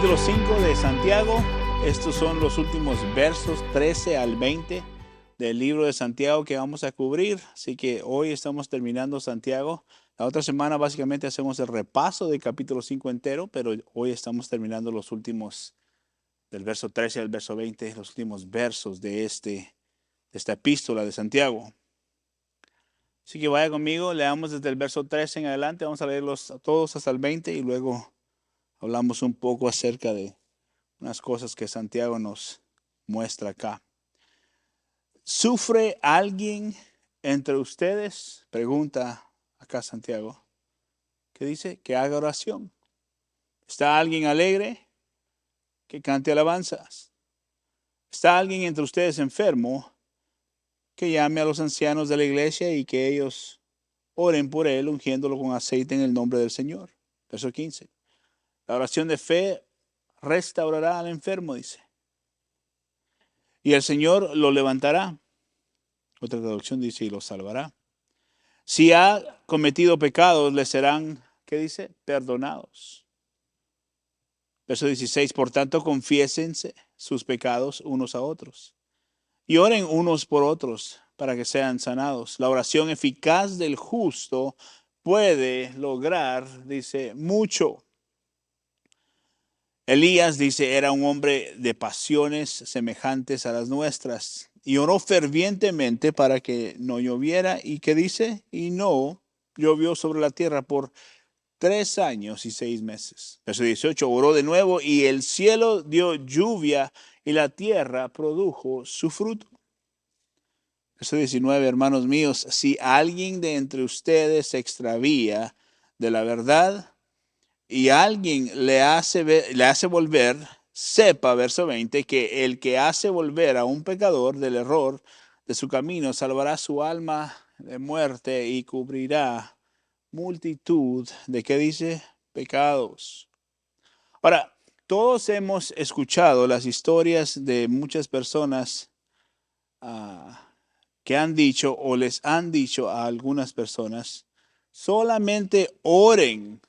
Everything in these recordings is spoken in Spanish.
capítulo 5 de Santiago. Estos son los últimos versos 13 al 20 del libro de Santiago que vamos a cubrir. Así que hoy estamos terminando Santiago. La otra semana básicamente hacemos el repaso del capítulo 5 entero, pero hoy estamos terminando los últimos, del verso 13 al verso 20, los últimos versos de esta epístola de Santiago. Así que vaya conmigo, leamos desde el verso 13 en adelante. Vamos a leerlos todos hasta el 20 y luego hablamos un poco acerca de unas cosas que Santiago nos muestra acá. ¿Sufre alguien entre ustedes? Pregunta acá Santiago. ¿Qué dice? Que haga oración. ¿Está alguien alegre? Que cante alabanzas. ¿Está alguien entre ustedes enfermo? Que llame a los ancianos de la iglesia y que ellos oren por él, ungiéndolo con aceite en el nombre del Señor. Verso 15. La oración de fe restaurará al enfermo, dice. Y el Señor lo levantará. Otra traducción dice, y lo salvará. Si ha cometido pecados, le serán, ¿qué dice? Perdonados. Verso 16, por tanto, confiésense sus pecados unos a otros. Y oren unos por otros para que sean sanados. La oración eficaz del justo puede lograr, dice, mucho. Elías, dice, era un hombre de pasiones semejantes a las nuestras y oró fervientemente para que no lloviera. ¿Y qué dice? Y no llovió sobre la tierra por 3 años y 6 meses. Verso 18, oró de nuevo y el cielo dio lluvia y la tierra produjo su fruto. Verso 19, hermanos míos, si alguien de entre ustedes se extravía de la verdad, y alguien le hace volver, sepa, verso 20, que el que hace volver a un pecador del error de su camino salvará su alma de muerte y cubrirá multitud de, ¿qué dice? Pecados. Ahora, todos hemos escuchado las historias de muchas personas que han dicho o les han dicho a algunas personas, solamente oren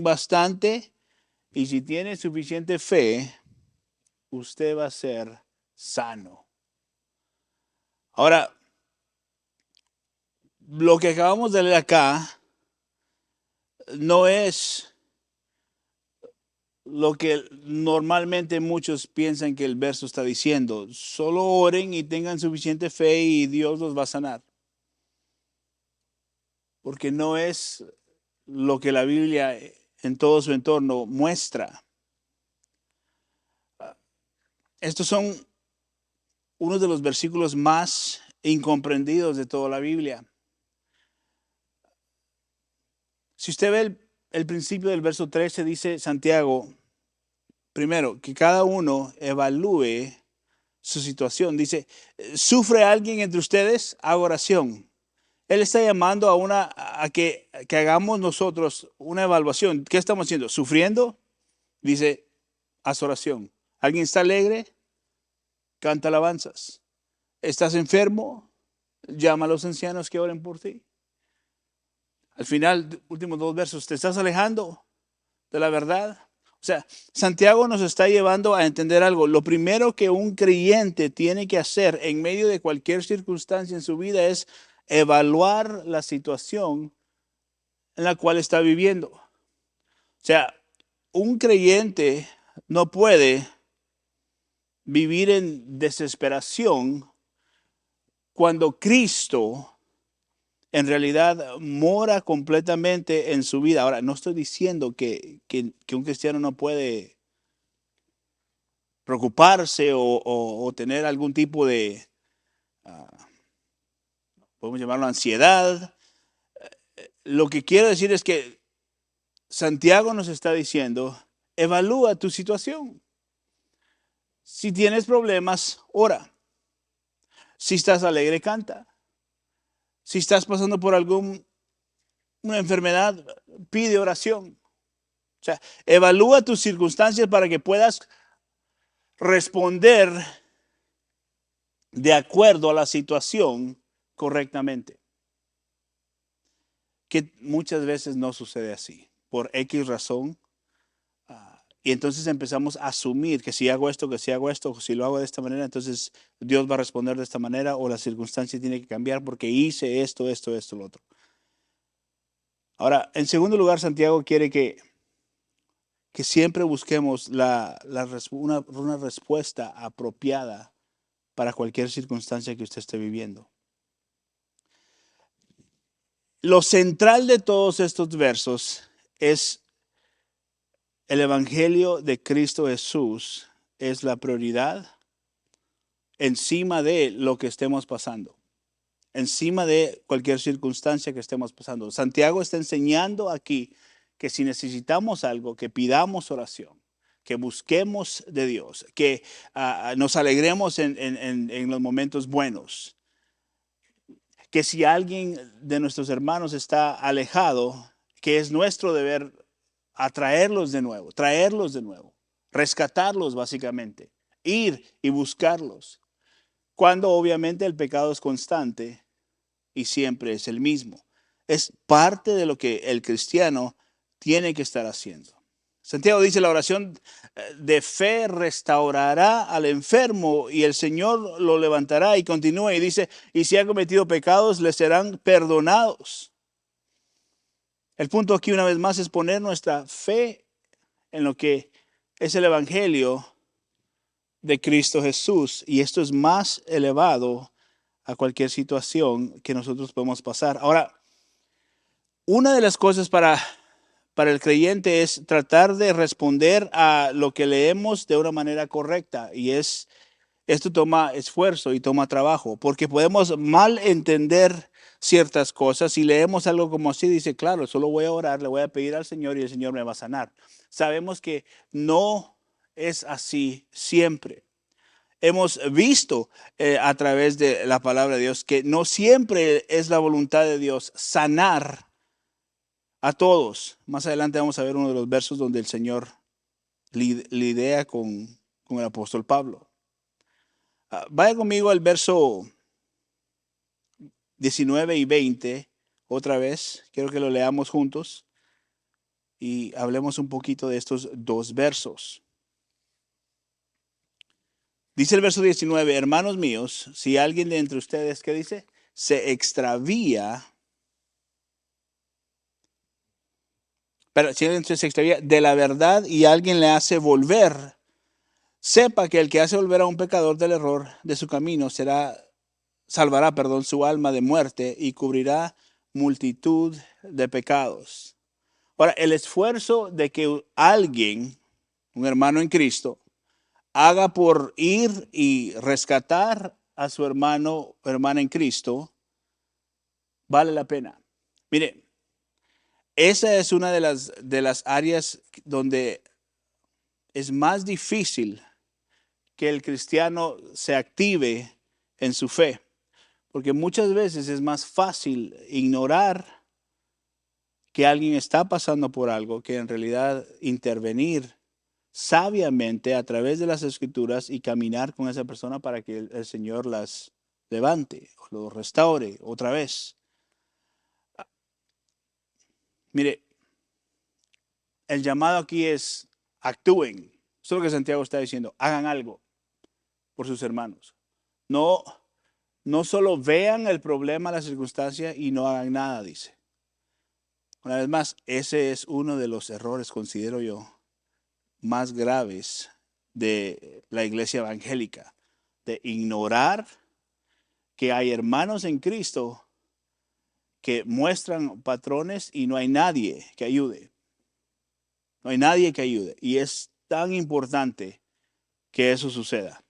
bastante. Y si tiene suficiente fe, usted va a ser sano. Ahora, lo que acabamos de leer acá no es lo que normalmente muchos piensan que el verso está diciendo. Solo oren y tengan suficiente fe y Dios los va a sanar. Porque no es lo que la Biblia en todo su entorno muestra. Estos son uno de los versículos más incomprendidos de toda la Biblia. Si usted ve el principio del verso 13, dice Santiago, primero, que cada uno evalúe su situación. Dice, ¿sufre alguien entre ustedes? Haga oración. Él está llamando a que hagamos nosotros una evaluación. ¿Qué estamos haciendo? ¿Sufriendo? Dice, haz oración. ¿Alguien está alegre? Canta alabanzas. ¿Estás enfermo? Llama a los ancianos que oren por ti. Al final, últimos 2 versos, ¿te estás alejando de la verdad? O sea, Santiago nos está llevando a entender algo. Lo primero que un creyente tiene que hacer en medio de cualquier circunstancia en su vida es evaluar la situación en la cual está viviendo. O sea, un creyente no puede vivir en desesperación cuando Cristo en realidad mora completamente en su vida. Ahora, no estoy diciendo que un cristiano no puede preocuparse o tener algún tipo de, podemos llamarlo ansiedad. Lo que quiero decir es que Santiago nos está diciendo, evalúa tu situación. Si tienes problemas, ora. Si estás alegre, canta. Si estás pasando por una enfermedad, pide oración. O sea, evalúa tus circunstancias para que puedas responder de acuerdo a la situación correctamente. Que muchas veces no sucede así. Por X razón, Y entonces empezamos a asumir que si hago esto, que si hago esto, si lo hago de esta manera, entonces Dios va a responder de esta manera o la circunstancia tiene que cambiar porque hice esto, esto, esto, lo otro. Ahora, en segundo lugar, Santiago quiere que siempre busquemos una respuesta apropiada para cualquier circunstancia que usted esté viviendo. Lo central de todos estos versos es el Evangelio de Cristo Jesús, es la prioridad encima de lo que estemos pasando, encima de cualquier circunstancia que estemos pasando. Santiago está enseñando aquí que si necesitamos algo, que pidamos oración, que busquemos de Dios, que nos alegremos en los momentos buenos, que si alguien de nuestros hermanos está alejado, que es nuestro deber atraerlos de nuevo, traerlos de nuevo, rescatarlos básicamente, ir y buscarlos, cuando obviamente el pecado es constante y siempre es el mismo. Es parte de lo que el cristiano tiene que estar haciendo. Santiago dice, la oración de fe restaurará al enfermo y el Señor lo levantará, y continúa y dice, y si ha cometido pecados, le serán perdonados. El punto aquí una vez más es poner nuestra fe en lo que es el Evangelio de Cristo Jesús, y esto es más elevado a cualquier situación que nosotros podemos pasar. Ahora, una de las cosas para el creyente es tratar de responder a lo que leemos de una manera correcta, y esto toma esfuerzo y toma trabajo, porque podemos mal entender ciertas cosas. Si leemos algo como así, dice, claro, solo voy a orar, le voy a pedir al Señor y el Señor me va a sanar. Sabemos que no es así siempre. Hemos visto a través de la palabra de Dios que no siempre es la voluntad de Dios sanar a todos. Más adelante vamos a ver uno de los versos donde el Señor lidia con el apóstol Pablo. Vaya conmigo al verso 19 y 20 otra vez. Quiero que lo leamos juntos y hablemos un poquito de estos dos versos. Dice el verso 19, hermanos míos, si alguien de entre ustedes, ¿qué dice? Se extravía. Pero si alguien se extravía de la verdad y alguien le hace volver, sepa que el que hace volver a un pecador del error de su camino salvará su alma de muerte y cubrirá multitud de pecados. Ahora, el esfuerzo de que alguien, un hermano en Cristo, haga por ir y rescatar a su hermano o hermana en Cristo, vale la pena. Mire, esa es una de las áreas donde es más difícil que el cristiano se active en su fe, porque muchas veces es más fácil ignorar que alguien está pasando por algo que en realidad intervenir sabiamente a través de las escrituras y caminar con esa persona para que el Señor las levante o lo restaure otra vez. Mire, el llamado aquí es actúen. Eso es lo que Santiago está diciendo. Hagan algo por sus hermanos. No, no solo vean el problema, la circunstancia y no hagan nada, dice. Una vez más, ese es uno de los errores, considero yo, más graves de la iglesia evangélica, de ignorar que hay hermanos en Cristo que muestran patrones y no hay nadie que ayude. No hay nadie que ayude. Y es tan importante que eso suceda.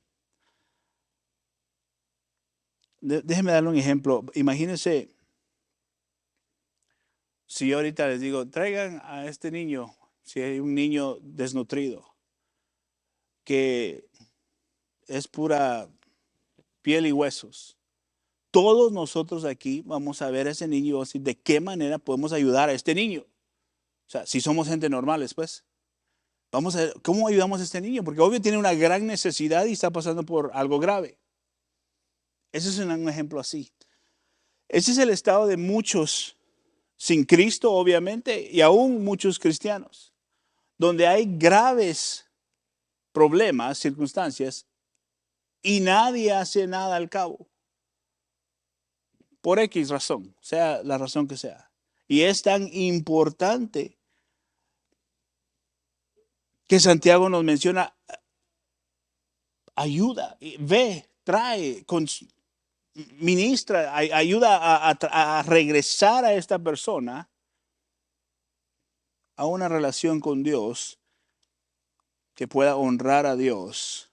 Déjenme darle un ejemplo. Imagínense si yo ahorita les digo, traigan a este niño, si hay un niño desnutrido, que es pura piel y huesos. Todos nosotros aquí vamos a ver a ese niño y vamos a decir, ¿de qué manera podemos ayudar a este niño? O sea, si somos gente normales, pues. Vamos a ver, ¿cómo ayudamos a este niño? Porque obvio tiene una gran necesidad y está pasando por algo grave. Ese es un ejemplo así. Ese es el estado de muchos sin Cristo, obviamente, y aún muchos cristianos. donde hay graves problemas, circunstancias, y nadie hace nada al cabo, por X razón, sea la razón que sea. Y es tan importante que Santiago nos menciona, ayuda, ve, trae, ministra, ayuda a regresar a esta persona a una relación con Dios que pueda honrar a Dios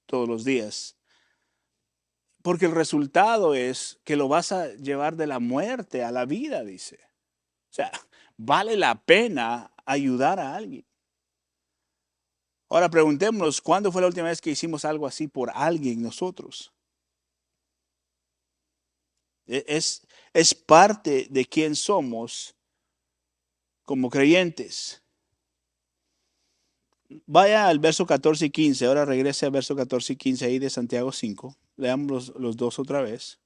todos los días. Porque el resultado es que lo vas a llevar de la muerte a la vida, dice. O sea, vale la pena ayudar a alguien. Ahora preguntémonos, ¿cuándo fue la última vez que hicimos algo así por alguien nosotros? Es parte de quién somos como creyentes. Vaya al verso 14 y 15. Ahora regrese al verso 14 y 15 ahí de Santiago 5. Leamos los dos otra vez.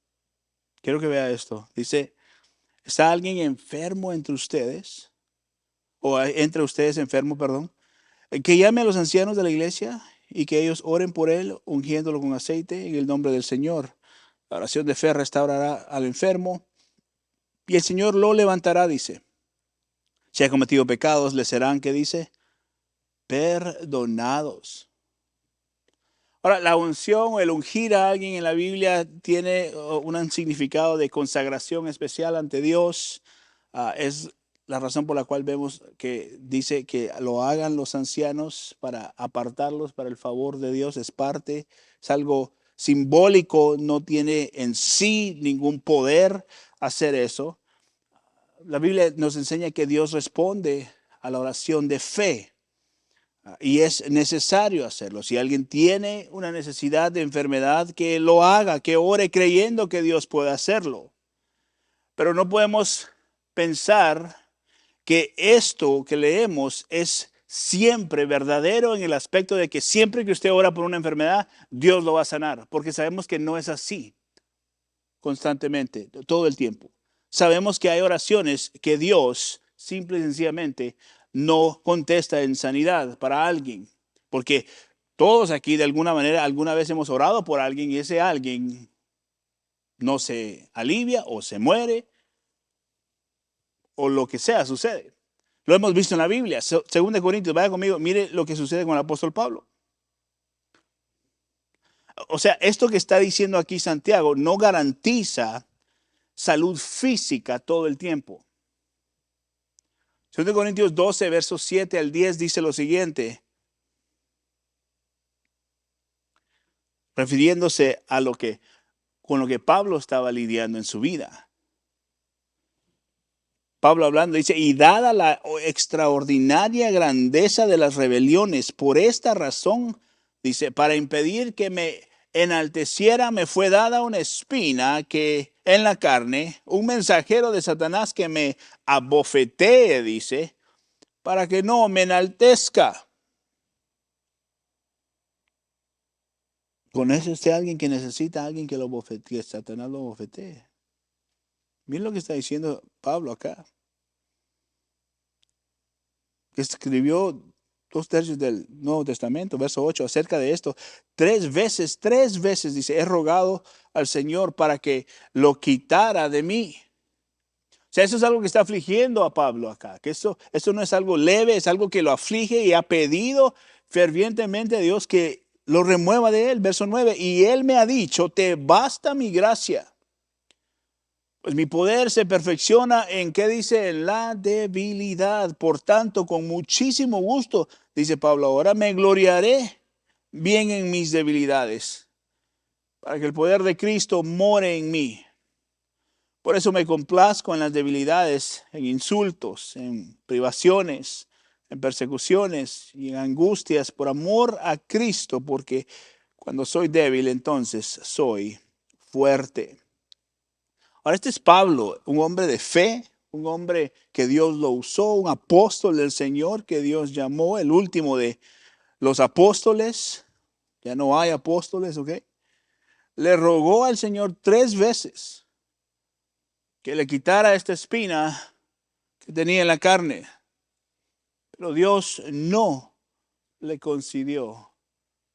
Quiero que vea esto. Dice, ¿está alguien enfermo entre ustedes? O entre ustedes enfermo, perdón. Que llame a los ancianos de la iglesia y que ellos oren por él, ungiéndolo con aceite en el nombre del Señor. La oración de fe restaurará al enfermo y el Señor lo levantará, dice. Si ha cometido pecados, le serán, ¿qué dice? Perdonados. Ahora, la unción o el ungir a alguien en la Biblia tiene un significado de consagración especial ante Dios. Es la razón por la cual vemos que dice que lo hagan los ancianos para apartarlos para el favor de Dios. Es parte, es algo simbólico, no tiene en sí ningún poder hacer eso. La Biblia nos enseña que Dios responde a la oración de fe. Y es necesario hacerlo. Si alguien tiene una necesidad de enfermedad, que lo haga, que ore creyendo que Dios puede hacerlo. Pero no podemos pensar que esto que leemos es siempre verdadero en el aspecto de que siempre que usted ora por una enfermedad, Dios lo va a sanar. Porque sabemos que no es así constantemente, todo el tiempo. Sabemos que hay oraciones que Dios simple y sencillamente no contesta en sanidad para alguien, porque todos aquí de alguna manera alguna vez hemos orado por alguien y ese alguien no se alivia o se muere o lo que sea sucede. Lo hemos visto en la Biblia. Según de Corintios, vaya conmigo, mire lo que sucede con el apóstol Pablo. O sea, esto que está diciendo aquí Santiago no garantiza salud física todo el tiempo. 2 Corintios 12, versos 7 al 10 dice lo siguiente, refiriéndose a con lo que Pablo estaba lidiando en su vida. Pablo hablando dice, y dada la extraordinaria grandeza de las rebeliones, por esta razón, dice, para impedir que me enalteciera, me fue dada una espina que en la carne, un mensajero de Satanás que me abofetee, dice, para que no me enaltezca. ¿Conoce usted a alguien que necesita a alguien que lo bofetee, que Satanás lo bofetee? Miren lo que está diciendo Pablo acá. Que escribió 2/3 del Nuevo Testamento, verso 8, acerca de esto. 3 veces, dice, he rogado al Señor para que lo quitara de mí. O sea, eso es algo que está afligiendo a Pablo acá, que eso no es algo leve, es algo que lo aflige y ha pedido fervientemente a Dios que lo remueva de él. Verso 9, y él me ha dicho, te basta mi gracia. Pues mi poder se perfecciona en, ¿qué dice? En la debilidad. Por tanto, con muchísimo gusto, dice Pablo, ahora me gloriaré bien en mis debilidades, para que el poder de Cristo more en mí. Por eso me complazco en las debilidades, en insultos, en privaciones, en persecuciones y en angustias por amor a Cristo, porque cuando soy débil, entonces soy fuerte. Ahora, este es Pablo, un hombre de fe, un hombre que Dios lo usó, un apóstol del Señor que Dios llamó, el último de los apóstoles. Ya no hay apóstoles, ¿ok? Le rogó al Señor 3 veces que le quitara esta espina que tenía en la carne. Pero Dios no le concedió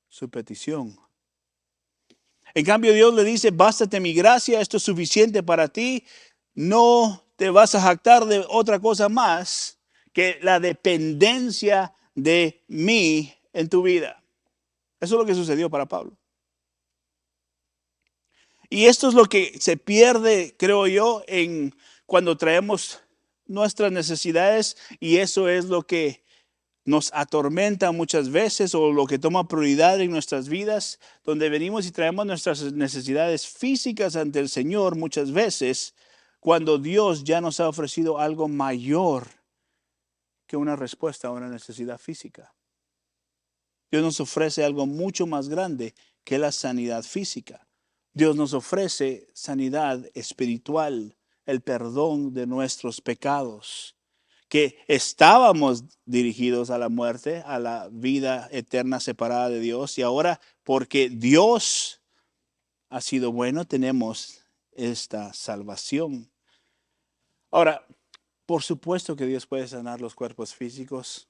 su petición. En cambio, Dios le dice, bástate mi gracia, esto es suficiente para ti. No te vas a jactar de otra cosa más que la dependencia de mí en tu vida. Eso es lo que sucedió para Pablo. Y esto es lo que se pierde, creo yo, en cuando traemos nuestras necesidades, y eso es lo que nos atormenta muchas veces, o lo que toma prioridad en nuestras vidas, donde venimos y traemos nuestras necesidades físicas ante el Señor muchas veces, cuando Dios ya nos ha ofrecido algo mayor que una respuesta a una necesidad física. Dios nos ofrece algo mucho más grande que la sanidad física. Dios nos ofrece sanidad espiritual, el perdón de nuestros pecados, que estábamos dirigidos a la muerte, a la vida eterna separada de Dios, y ahora porque Dios ha sido bueno, tenemos esta salvación. Ahora, por supuesto que Dios puede sanar los cuerpos físicos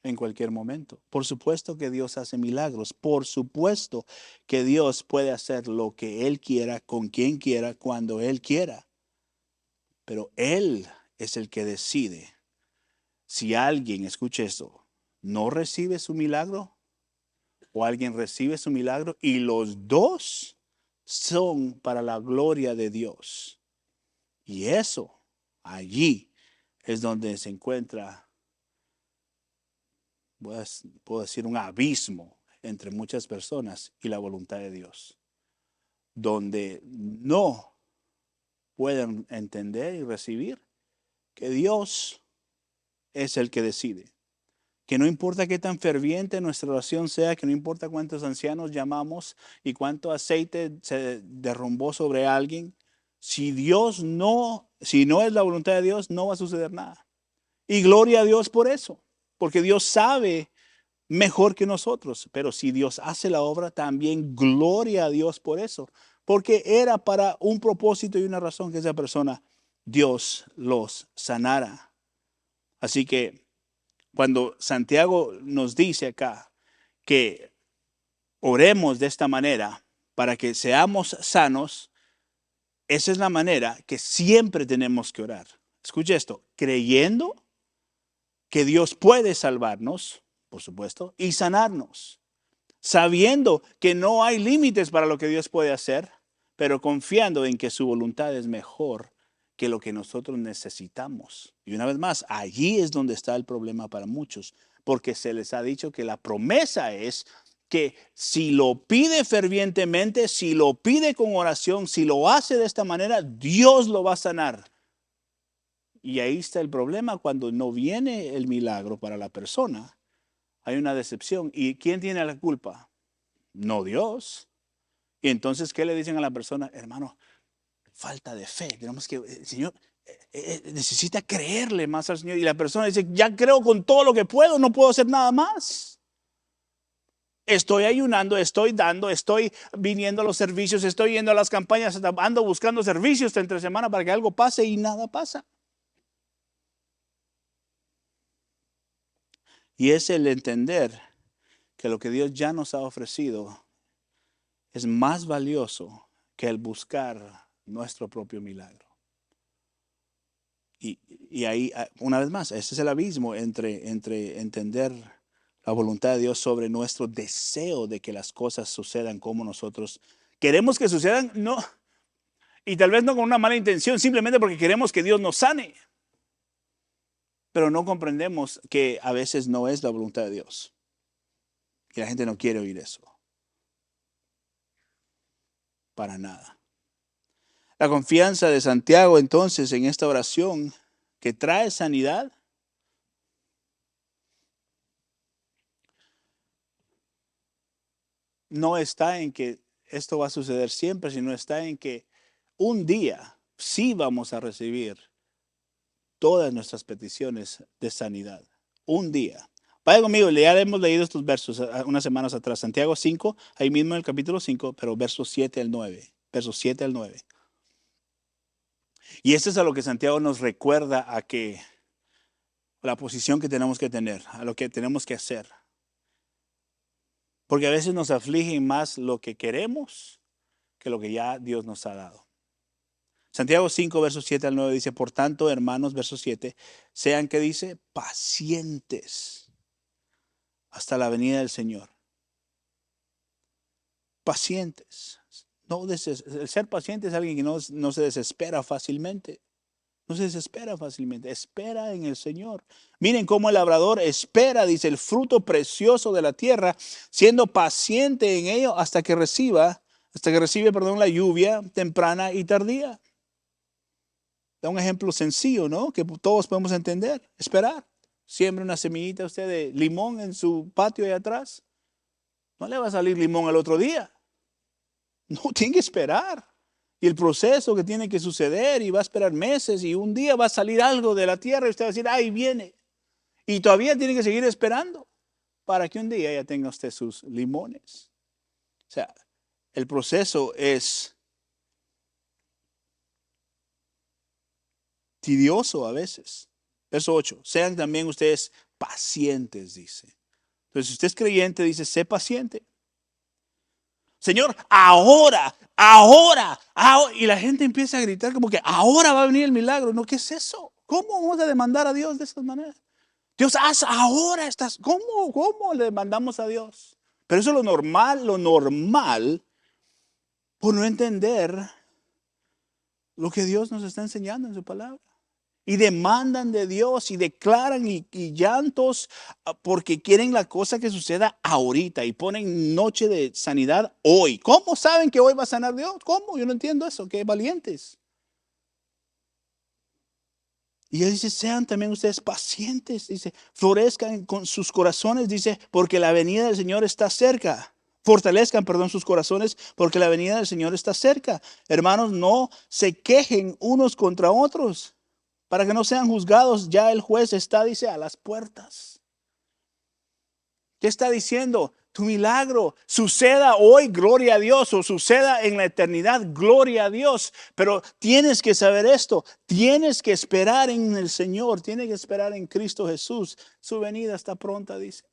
en cualquier momento. Por supuesto que Dios hace milagros. Por supuesto que Dios puede hacer lo que Él quiera, con quien quiera, cuando Él quiera. Pero Él es el que decide. Si alguien, escuche esto, no recibe su milagro, o alguien recibe su milagro, y los dos son para la gloria de Dios. Y eso, allí es donde se encuentra, puedo decir, un abismo entre muchas personas y la voluntad de Dios, donde no pueden entender y recibir que Dios es el que decide. Que no importa qué tan ferviente nuestra oración sea, que no importa cuántos ancianos llamamos y cuánto aceite se derrumbó sobre alguien, si no es la voluntad de Dios, no va a suceder nada. Y gloria a Dios por eso, porque Dios sabe mejor que nosotros. Pero si Dios hace la obra, también gloria a Dios por eso, porque era para un propósito y una razón que esa persona, Dios los sanara. Así que cuando Santiago nos dice acá que oremos de esta manera para que seamos sanos, esa es la manera que siempre tenemos que orar. Escuche esto, creyendo que Dios puede salvarnos, por supuesto, y sanarnos, sabiendo que no hay límites para lo que Dios puede hacer, pero confiando en que su voluntad es mejor que lo que nosotros necesitamos. Y una vez más, allí es donde está el problema para muchos, porque se les ha dicho que la promesa es que si lo pide fervientemente, si lo pide con oración, si lo hace de esta manera, Dios lo va a sanar. Y ahí está el problema cuando no viene el milagro para la persona. Hay una decepción. ¿Y quién tiene la culpa? No Dios. Y entonces, ¿qué le dicen a la persona? Hermano, falta de fe. Tenemos que, el Señor necesita creerle más al Señor. Y la persona dice, ya creo con todo lo que puedo, no puedo hacer nada más. Estoy ayunando, estoy dando, estoy viniendo a los servicios, estoy yendo a las campañas, ando buscando servicios entre semana para que algo pase y nada pasa. Y es el entender que lo que Dios ya nos ha ofrecido es más valioso que el buscar nuestro propio milagro. Y ahí, una vez más, ese es el abismo entre entender la voluntad de Dios sobre nuestro deseo de que las cosas sucedan como nosotros queremos que sucedan, no, y tal vez no con una mala intención, simplemente porque queremos que Dios nos sane. Pero no comprendemos que a veces no es la voluntad de Dios. Y la gente no quiere oír eso. Para nada. La confianza de Santiago entonces en esta oración que trae sanidad no está en que esto va a suceder siempre, sino está en que un día sí vamos a recibir todas nuestras peticiones de sanidad. Un día. Vaya conmigo, ya hemos leído estos versos unas semanas atrás. Santiago 5, ahí mismo en el capítulo 5, pero versos 7 al 9. Versos 7 al 9. Y esto es a lo que Santiago nos recuerda a que la posición que tenemos que tener, a lo que tenemos que hacer. Porque a veces nos aflige más lo que queremos que lo que ya Dios nos ha dado. Santiago 5, versos 7 al 9 dice, por tanto, hermanos, verso 7, sean, que dice, pacientes hasta la venida del Señor. Pacientes. No, el ser paciente es alguien que no se desespera fácilmente. No se desespera fácilmente. Espera en el Señor. Miren cómo el labrador espera, dice, el fruto precioso de la tierra, siendo paciente en ello hasta que recibe, la lluvia temprana y tardía. Da un ejemplo sencillo, ¿no? Que todos podemos entender. Esperar. Siembra una semillita usted de limón en su patio ahí atrás. No le va a salir limón al otro día. No, tiene que esperar. Y el proceso que tiene que suceder, y va a esperar meses, y un día va a salir algo de la tierra y usted va a decir, ahí viene. Y todavía tiene que seguir esperando para que un día ya tenga usted sus limones. O sea, el proceso es tedioso a veces. Verso 8, sean también ustedes pacientes, dice. Entonces, si usted es creyente, dice, sé paciente. Señor, ahora. Y la gente empieza a gritar como que ahora va a venir el milagro. No, ¿qué es eso? ¿Cómo vamos a demandar a Dios de esa manera? Dios, haz ahora estas. ¿Cómo le demandamos a Dios? Pero eso es lo normal, por no entender lo que Dios nos está enseñando en su palabra. Y demandan de Dios y declaran y llantos porque quieren la cosa que suceda ahorita y ponen noche de sanidad hoy. ¿Cómo saben que hoy va a sanar Dios? ¿Cómo? Yo no entiendo eso. Qué valientes. Y él dice, sean también ustedes pacientes. Dice, florezcan con sus corazones. Dice, porque la venida del Señor está cerca. Fortalezcan, sus corazones, porque la venida del Señor está cerca. Hermanos, no se quejen unos contra otros, para que no sean juzgados. Ya el juez está, dice, a las puertas. ¿Qué está diciendo? Tu milagro suceda hoy, gloria a Dios, o suceda en la eternidad, gloria a Dios. Pero tienes que saber esto, tienes que esperar en el Señor, tienes que esperar en Cristo Jesús. Su venida está pronta, dice.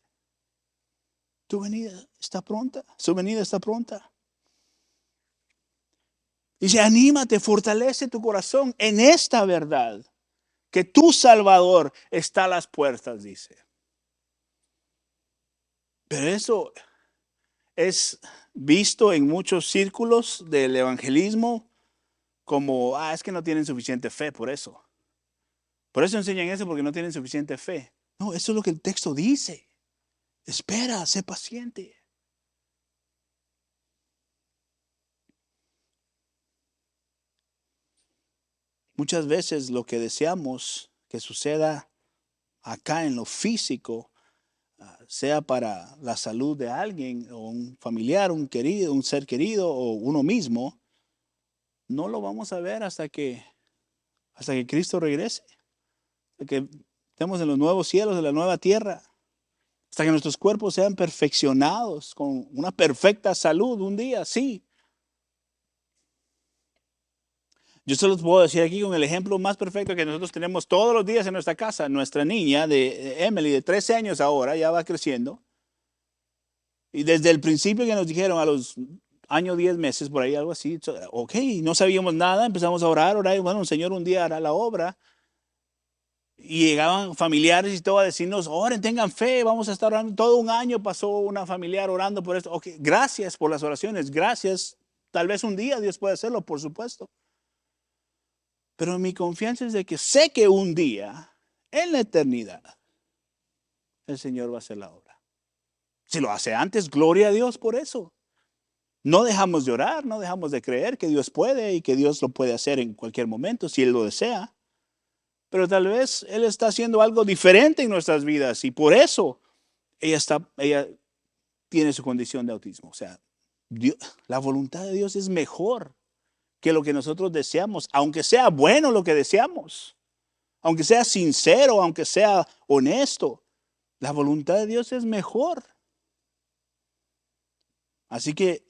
Tu venida está pronta, su venida está pronta. Dice, anímate, fortalece tu corazón en esta verdad, que tu Salvador está a las puertas, dice. Pero eso es visto en muchos círculos del evangelismo como, es que no tienen suficiente fe por eso. Por eso enseñan eso, porque no tienen suficiente fe. No, eso es lo que el texto dice. Espera, sé paciente. Muchas veces lo que deseamos que suceda acá en lo físico, sea para la salud de alguien o un familiar, un querido, un ser querido o uno mismo, no lo vamos a ver hasta que Cristo regrese, hasta que estemos en los nuevos cielos, en la nueva tierra, hasta que nuestros cuerpos sean perfeccionados con una perfecta salud un día, sí. Yo se los puedo decir aquí con el ejemplo más perfecto que nosotros tenemos todos los días en nuestra casa. Nuestra niña de Emily, de 13 años ahora, ya va creciendo. Y desde el principio que nos dijeron a los años 10 meses, por ahí algo así, ok, no sabíamos nada, empezamos a orar, y bueno, el Señor un día hará la obra. Y llegaban familiares y todo a decirnos, oren, tengan fe, vamos a estar orando. Todo un año pasó una familiar orando por esto. Ok, gracias por las oraciones, gracias. Tal vez un día Dios puede hacerlo, por supuesto. Pero mi confianza es de que sé que un día, en la eternidad, el Señor va a hacer la obra. Si lo hace antes, gloria a Dios por eso. No dejamos de orar, no dejamos de creer que Dios puede y que Dios lo puede hacer en cualquier momento, si Él lo desea. Pero tal vez Él está haciendo algo diferente en nuestras vidas y por eso ella tiene su condición de autismo. O sea, la voluntad de Dios es mejor que lo que nosotros deseamos, aunque sea bueno lo que deseamos, aunque sea sincero, aunque sea honesto. La voluntad de Dios es mejor. Así que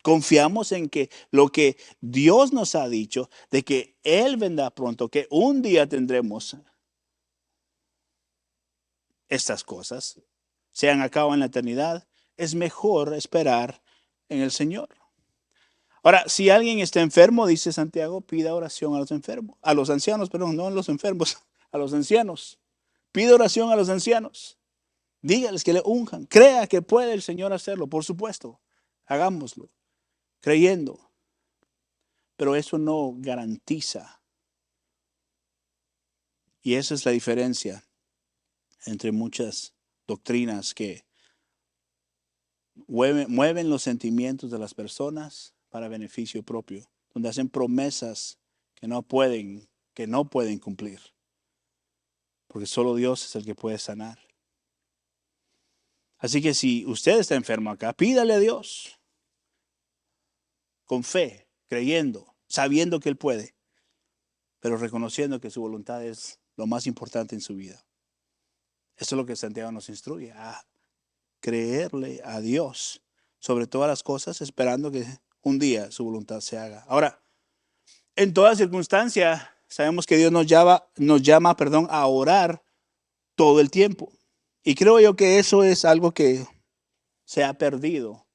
confiamos en que lo que Dios nos ha dicho, de que Él vendrá pronto, que un día tendremos estas cosas, sean acá o en la eternidad, es mejor esperar en el Señor. Ahora, si alguien está enfermo, dice Santiago, pida oración a los enfermos, a los ancianos, perdón, no a los enfermos, a los ancianos. Pida oración a los ancianos. Dígales que le unjan. Crea que puede el Señor hacerlo, por supuesto. Hagámoslo, creyendo. Pero eso no garantiza. Y esa es la diferencia entre muchas doctrinas que mueven los sentimientos de las personas para beneficio propio, donde hacen promesas que no pueden cumplir, porque solo Dios es el que puede sanar. Así que si usted está enfermo acá, pídale a Dios con fe, creyendo, sabiendo que Él puede, pero reconociendo que su voluntad es lo más importante en su vida. Eso es lo que Santiago nos instruye, a creerle a Dios sobre todas las cosas, esperando que un día su voluntad se haga. Ahora, en toda circunstancia, sabemos que Dios nos llama, a orar todo el tiempo. Y creo yo que eso es algo que se ha perdido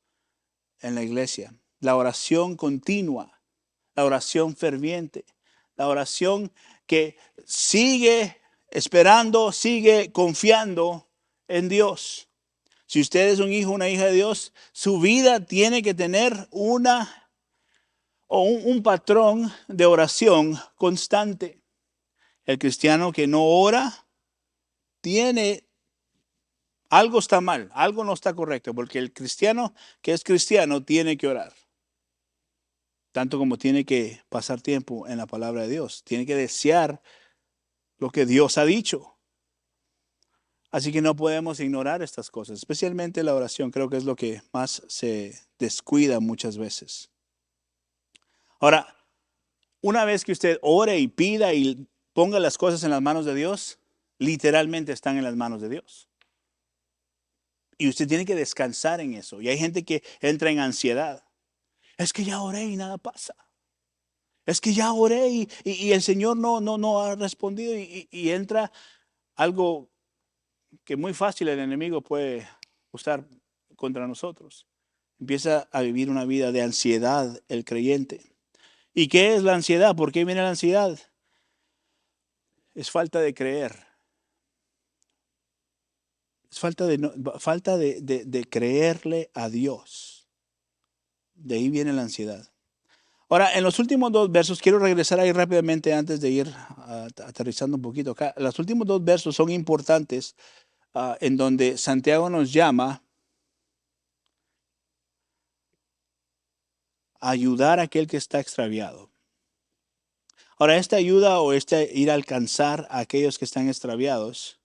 en la iglesia. La oración continua, la oración ferviente, la oración que sigue esperando, sigue confiando en Dios. Si usted es un hijo, una hija de Dios, su vida tiene que tener un patrón de oración constante. El cristiano que no ora, algo está mal, algo no está correcto, porque el cristiano que es cristiano tiene que orar. Tanto como tiene que pasar tiempo en la palabra de Dios, tiene que desear lo que Dios ha dicho. Así que no podemos ignorar estas cosas, especialmente la oración. Creo que es lo que más se descuida muchas veces. Ahora, una vez que usted ore y pida y ponga las cosas en las manos de Dios, literalmente están en las manos de Dios. Y usted tiene que descansar en eso. Y hay gente que entra en ansiedad. Es que ya oré y nada pasa. Es que ya oré y el Señor no ha respondido y entra algo que muy fácil el enemigo puede usar contra nosotros. Empieza a vivir una vida de ansiedad el creyente. ¿Y qué es la ansiedad? ¿Por qué viene la ansiedad? Es falta de creer. Es falta de creerle a Dios. De ahí viene la ansiedad. Ahora, en los últimos dos versos, quiero regresar ahí rápidamente antes de ir aterrizando un poquito acá. Los últimos dos versos son importantes en donde Santiago nos llama a ayudar a aquel que está extraviado. Ahora, esta ayuda o ir a alcanzar a aquellos que están extraviados,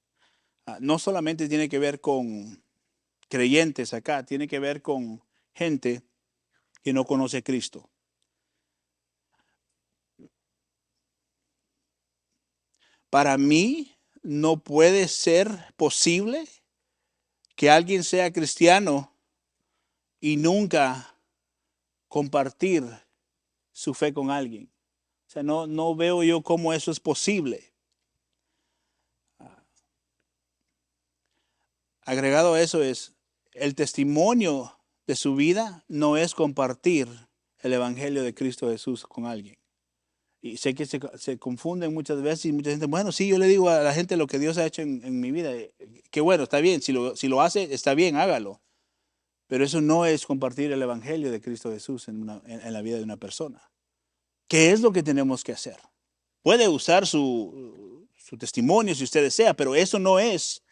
no solamente tiene que ver con creyentes acá, tiene que ver con gente que no conoce a Cristo. Para mí no puede ser posible que alguien sea cristiano y nunca compartir su fe con alguien. O sea, no veo yo cómo eso es posible. Agregado a eso es, el testimonio de su vida no es compartir el Evangelio de Cristo Jesús con alguien. Y sé que se confunden muchas veces y mucha gente, bueno, sí, yo le digo a la gente lo que Dios ha hecho en mi vida. Que bueno, está bien, si lo hace, está bien, hágalo. Pero eso no es compartir el Evangelio de Cristo Jesús en la vida de una persona. ¿Qué es lo que tenemos que hacer? Puede usar su testimonio si usted desea, pero eso no es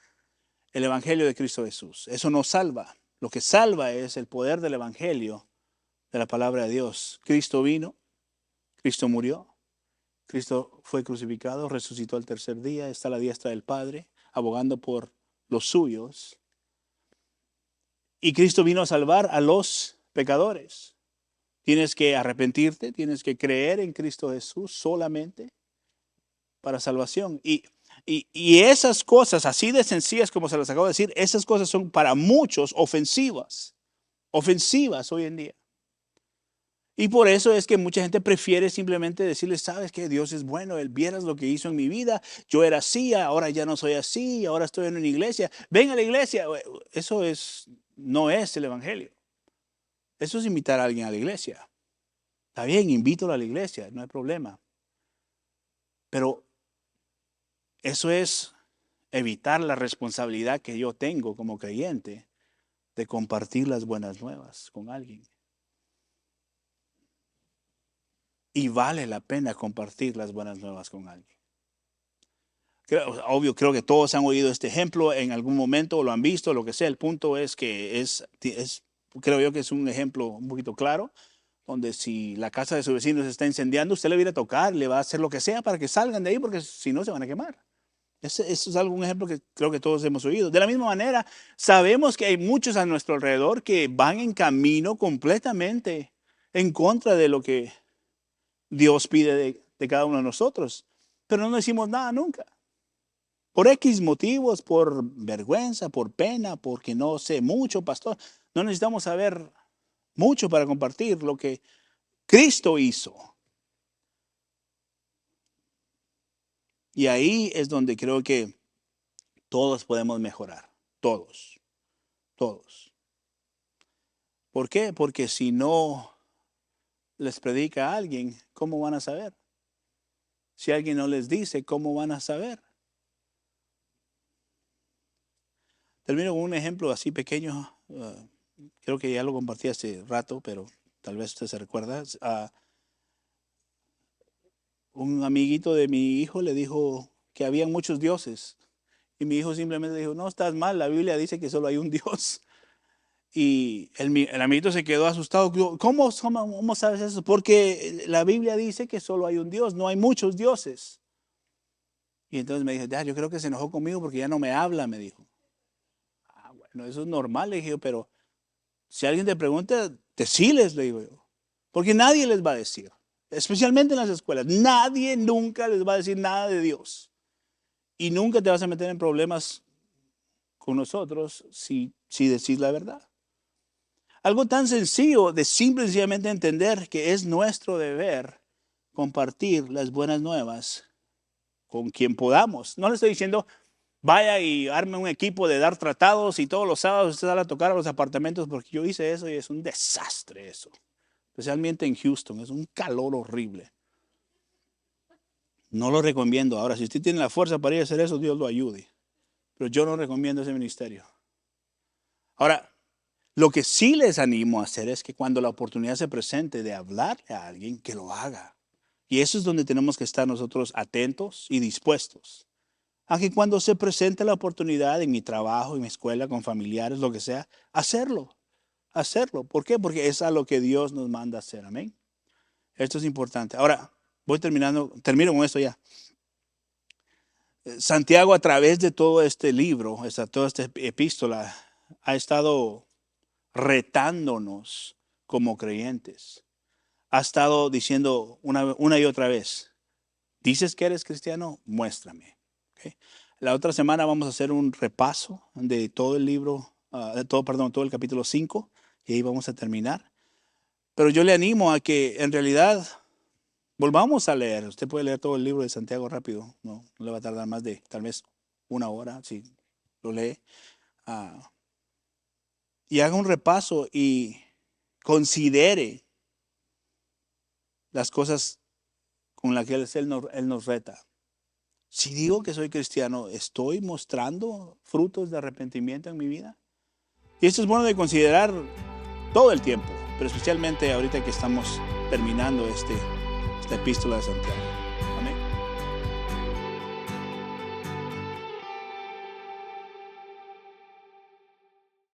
el Evangelio de Cristo Jesús. Eso no salva. Lo que salva es el poder del Evangelio de la palabra de Dios. Cristo vino, Cristo murió, Cristo fue crucificado, resucitó al tercer día, está a la diestra del Padre, abogando por los suyos. Y Cristo vino a salvar a los pecadores. Tienes que arrepentirte, tienes que creer en Cristo Jesús solamente para salvación. Y esas cosas, así de sencillas como se las acabo de decir, esas cosas son para muchos ofensivas hoy en día. Y por eso es que mucha gente prefiere simplemente decirle, sabes que Dios es bueno, Él vieras lo que hizo en mi vida, yo era así, ahora ya no soy así, ahora estoy en una iglesia, ven a la iglesia. Eso no es el evangelio. Eso es invitar a alguien a la iglesia. Está bien, invítalo a la iglesia, no hay problema. Pero eso es evitar la responsabilidad que yo tengo como creyente de compartir las buenas nuevas con alguien. Y vale la pena compartir las buenas nuevas con alguien. Creo que todos han oído este ejemplo en algún momento o lo han visto, lo que sea. El punto es que creo yo que es un ejemplo un poquito claro, donde si la casa de su vecino se está incendiando, usted le va a ir a tocar, le va a hacer lo que sea para que salgan de ahí, porque si no se van a quemar. Eso es un ejemplo que creo que todos hemos oído. De la misma manera, sabemos que hay muchos a nuestro alrededor que van en camino completamente en contra de lo que Dios pide de cada uno de nosotros, pero no decimos nada nunca. Por X motivos, por vergüenza, por pena, porque no sé mucho, pastor. No necesitamos saber mucho para compartir lo que Cristo hizo. Y ahí es donde creo que todos podemos mejorar. Todos. ¿Por qué? Porque si no les predica a alguien, ¿cómo van a saber? Si alguien no les dice, ¿cómo van a saber? Termino con un ejemplo así pequeño. Creo que ya lo compartí hace rato, pero tal vez usted se recuerda. Un amiguito de mi hijo le dijo que había muchos dioses. Y mi hijo simplemente dijo, no, estás mal, la Biblia dice que solo hay un Dios. Y el amiguito se quedó asustado. ¿Cómo sabes eso? Porque la Biblia dice que solo hay un Dios, no hay muchos dioses. Y entonces me dijo, ya, yo creo que se enojó conmigo porque ya no me habla, me dijo. Bueno, eso es normal, le dije, pero si alguien te pregunta, deciles, le digo yo. Porque nadie les va a decir, especialmente en las escuelas, nadie nunca les va a decir nada de Dios. Y nunca te vas a meter en problemas con nosotros si decís la verdad. Algo tan sencillo de simplemente entender que es nuestro deber compartir las buenas nuevas con quien podamos. No le estoy diciendo, vaya y arme un equipo de dar tratados y todos los sábados usted sale a tocar a los apartamentos, porque yo hice eso y es un desastre eso. Especialmente en Houston, es un calor horrible. No lo recomiendo. Ahora, si usted tiene la fuerza para ir a hacer eso, Dios lo ayude. Pero yo no recomiendo ese ministerio. Ahora, lo que sí les animo a hacer es que cuando la oportunidad se presente de hablarle a alguien, que lo haga. Y eso es donde tenemos que estar nosotros atentos y dispuestos. A que cuando se presente la oportunidad en mi trabajo, en mi escuela, con familiares, lo que sea, hacerlo. ¿Por qué? Porque es a lo que Dios nos manda hacer. Amén. Esto es importante. Ahora, termino con esto ya. Santiago, a través de todo este libro, toda esta epístola, ha estado retándonos como creyentes. Ha estado diciendo una y otra vez, ¿dices que eres cristiano? Muéstrame. ¿Okay? La otra semana vamos a hacer un repaso de todo el libro, todo el capítulo 5, y ahí vamos a terminar. Pero yo le animo a que en realidad volvamos a leer. Usted puede leer todo el libro de Santiago rápido, no le va a tardar más de tal vez una hora si lo lee. Y haga un repaso y considere las cosas con las que Él nos reta. Si digo que soy cristiano, ¿estoy mostrando frutos de arrepentimiento en mi vida? Y esto es bueno de considerar todo el tiempo, pero especialmente ahorita que estamos terminando esta epístola de Santiago.